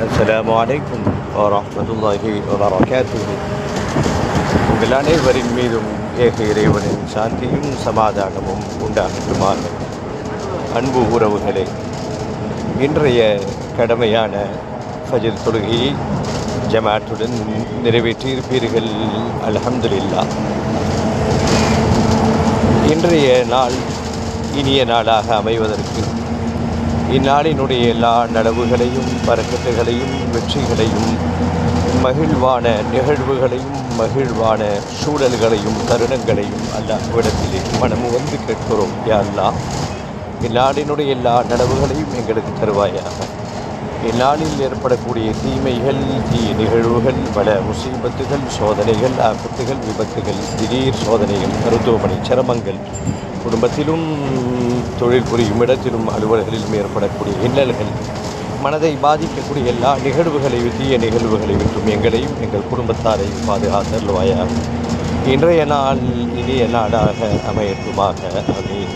அஸ்ஸலாமு அலைக்கும் வரஹ்மத்துல்லாஹி வபரகாத்துஹு. உங்கள் அனைவரின் மீதும் ஏக இறைவனின் சாந்தியும் சமாதானமும் உண்டாகட்டுமாக. அன்பு உறவுகளே, இன்றைய கடமையான ஃபஜ்ர் தொழுகையை ஜமாத்துடன் நிறைவேற்றியிருப்பீர்கள். அல்ஹம்துலில்லாஹ். இன்றைய நாள் இனிய நாளாக அமைவதற்கு இந்நாளினுடைய எல்லா நனவுகளையும் பரக்கத்துகளையும் வெற்றிகளையும் மகிழ்வான நிகழ்வுகளையும் மகிழ்வான சூழல்களையும் தருணங்களையும் அல்லாஹ்விடத்திலே மனமு வந்து கேட்கிறோம். யா அல்லாஹ், இந்நாளினுடைய எல்லா நனவுகளையும் எங்களுக்கு தருவாயாக. இந்நாளில் ஏற்படக்கூடிய தீமைகள், தீய நிகழ்வுகள், பல முசீபத்துகள், சோதனைகள், ஆபத்துகள், விபத்துகள், திடீர் சோதனைகள், மருத்துவமனை சிரமங்கள், குடும்பத்திலும் தொழில் புரியும் இடத்திலும் அலுவலர்களிலும் ஏற்படக்கூடிய இன்னல்கள், மனதை பாதிக்கக்கூடிய எல்லா நிகழ்வுகளையும் தீய நிகழ்வுகளை விட்டும் எங்களையும் எங்கள் குடும்பத்தாரையும் பாதுகாத்தருள்வாயாக. இன்றைய நாள் இனிய நாளாக அமையட்டுமாக. ஆமீன்.